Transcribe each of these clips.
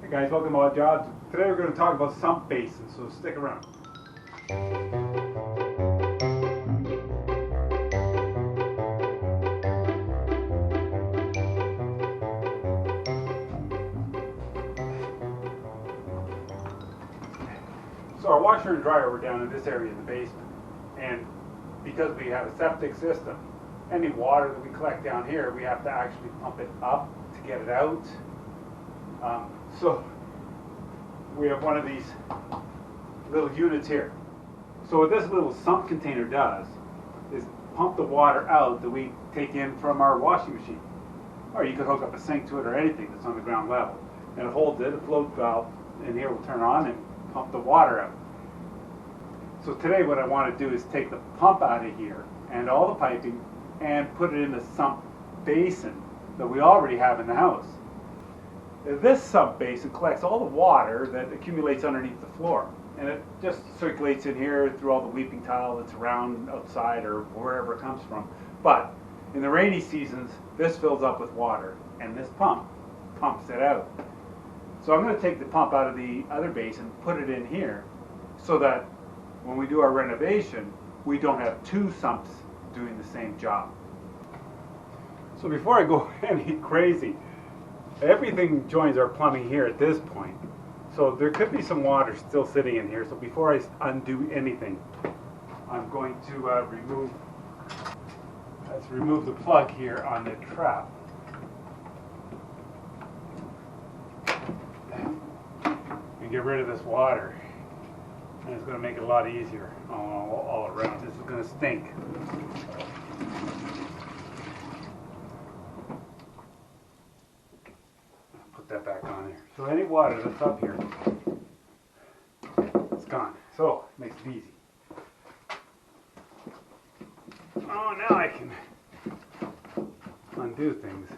Hey guys, welcome to Odd Jobs. Today we're going to talk about sump basins, so stick around. So our washer and dryer were down in this area in the basement, and because we have a septic system, any water that we collect down here, we have to actually pump it up to get it out. So we have one of these little units here. So what this little sump container does is pump the water out that we take in from our washing machine. Or you could hook up a sink to it or anything that's on the ground level. And it holds it, a float valve in here will turn on and pump the water out. So today what I want to do is take the pump out of here and all the piping and put it in the sump basin that we already have in the house. This sump basin collects all the water that accumulates underneath the floor, and it just circulates in here through all the weeping tile that's around outside or wherever it comes from. But in the rainy seasons, this fills up with water, and this pump pumps it out. So I'm going to take the pump out of the other basin, put it in here, so that when we do our renovation, we don't have two sumps doing the same job. So before I go any crazy, everything joins our plumbing here at this point. So there could be some water still sitting in here. So before I undo anything, I'm going to remove the plug here on the trap. And get rid of this water. And it's going to make it a lot easier all around. This is going to stink. Put that back on there. So any water that's up here, it's gone. So it makes it easy. Oh, now I can undo things.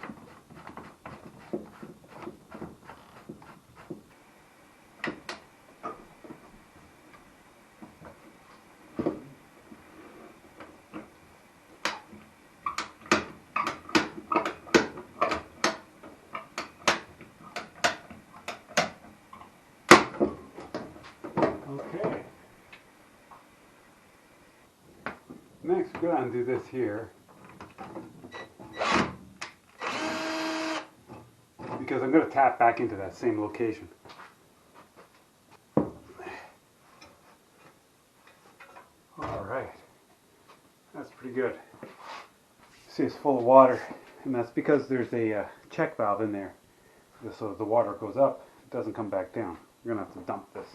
Okay. Next, we're going to undo this here because I'm going to tap back into that same location. All right, that's pretty good. See, it's full of water, and that's because there's a check valve in there. So the water goes up, it doesn't come back down. We're going to have to dump this.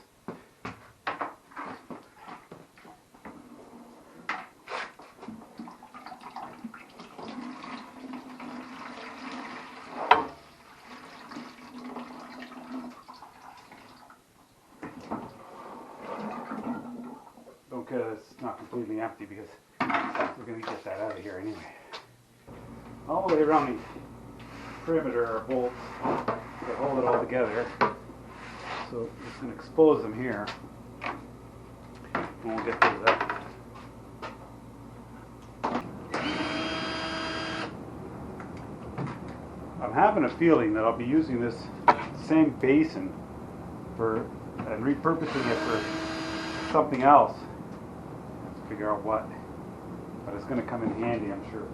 It's not completely empty because we're going to get that out of here anyway. All the way around the perimeter are bolts that hold it all together. So I'm just going to expose them here and we'll get those out. I'm having a feeling that I'll be using this same basin and repurposing it for something else. Figure out what, but it's going to come in handy, I'm sure.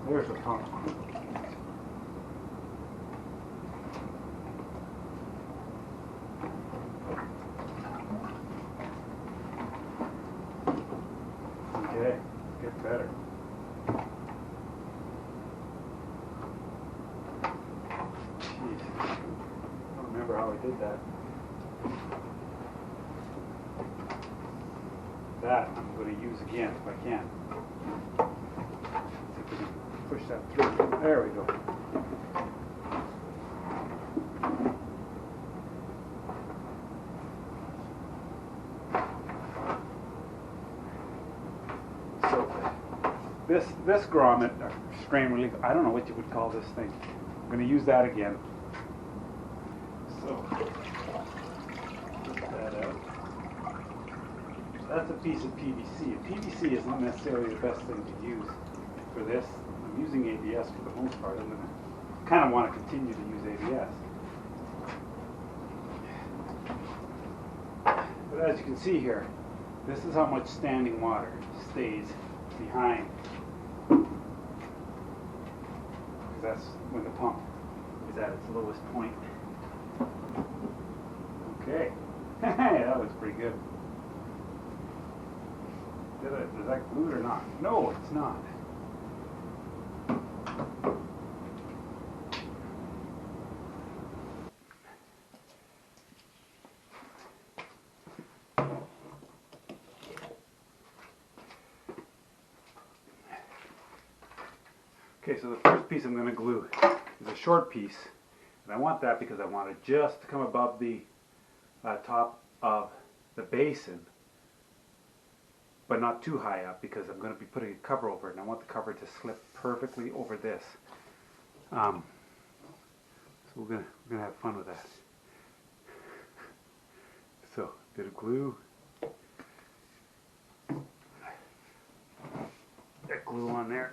There's the pump. Okay, get better. How I did that. That I'm going to use again if I can. See if we can push that through. There we go. So this grommet, or strain relief, I don't know what you would call this thing. I'm going to use that again. So, put that out. that's a piece of PVC. PVC isn't necessarily the best thing to use for this. I'm using ABS for the most part. I'm going to kind of want to continue to use ABS. But as you can see here, this is how much standing water stays behind. Because that's when the pump is at its lowest point. Okay. That looks pretty good. Is that glued or not? No, it's not. Okay, so the first piece I'm going to glue is a short piece. And I want that because I want it just to come above the top of the basin, but not too high up, because I'm going to be putting a cover over it, and I want the cover to slip perfectly over this. So we're gonna have fun with that. So, a bit of glue. That glue on there.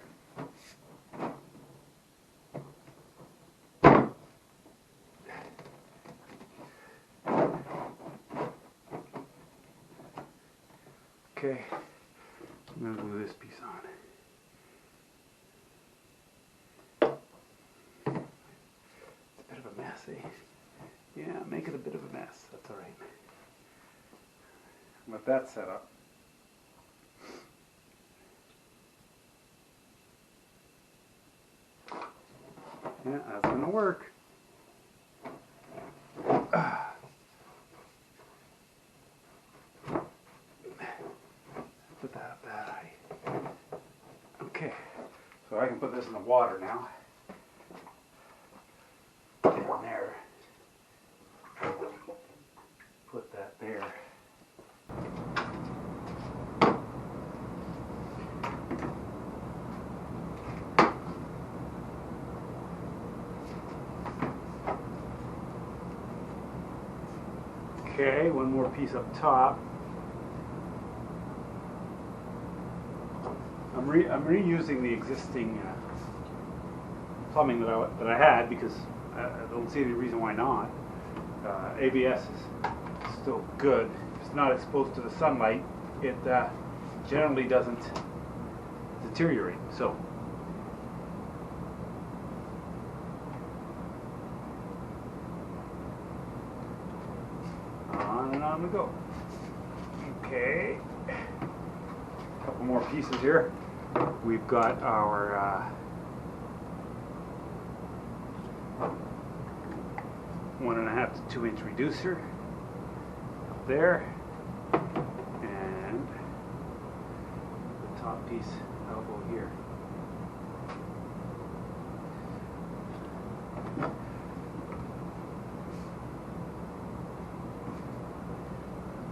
Okay, I'm going to glue this piece on. It's a bit of a mess, eh? Yeah, make it a bit of a mess. That's all right. Let that set up. Yeah, that's going to work. Put that up that high. Okay, so I can put this in the water now. Get in there. Put that there. Okay, one more piece up top. I'm reusing the existing plumbing that I had, because I don't see any reason why not. ABS is still good. If it's not exposed to the sunlight, it generally doesn't deteriorate. So on and on we go. Okay, a couple more pieces here. We've got our 1.5 to 2 inch reducer up there, and the top piece elbow here.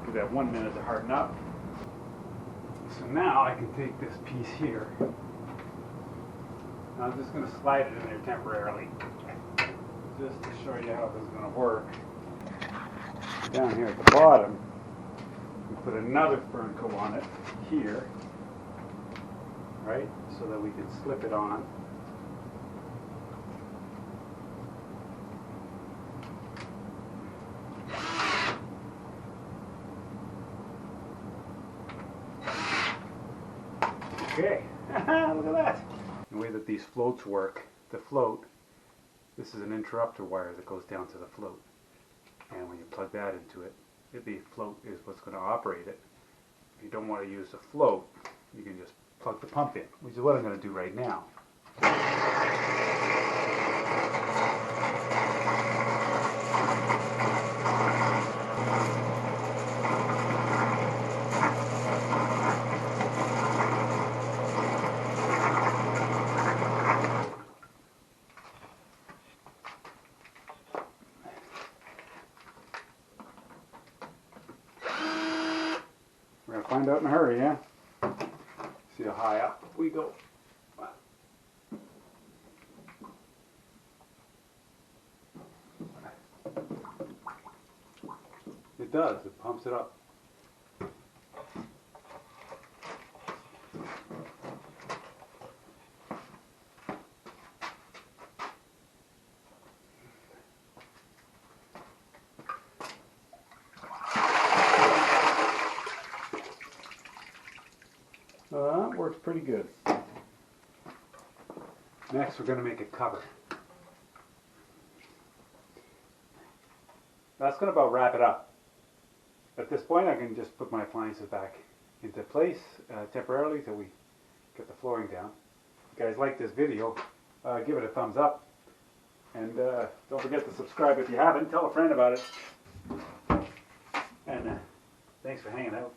Give that 1 minute to harden up. So now I can take this piece here. I'm just going to slide it in there temporarily, just to show you how this is going to work. Down here at the bottom, we put another fern coat on it here, right, so that we can slip it on. Okay, look at that. The way that these floats work, the float, this is an interrupter wire that goes down to the float. And when you plug that into it, the float is what's going to operate it. If you don't want to use the float, you can just plug the pump in, which is what I'm going to do right now. We're going to find out in a hurry, yeah? See how high up we go. It does, it pumps it up. pretty good. Next we're going to make a cover. That's going to about wrap it up. At this point I can just put my appliances back into place temporarily till we get the flooring down. If you guys like this video, give it a thumbs up. And don't forget to subscribe if you haven't. Tell a friend about it. And thanks for hanging out.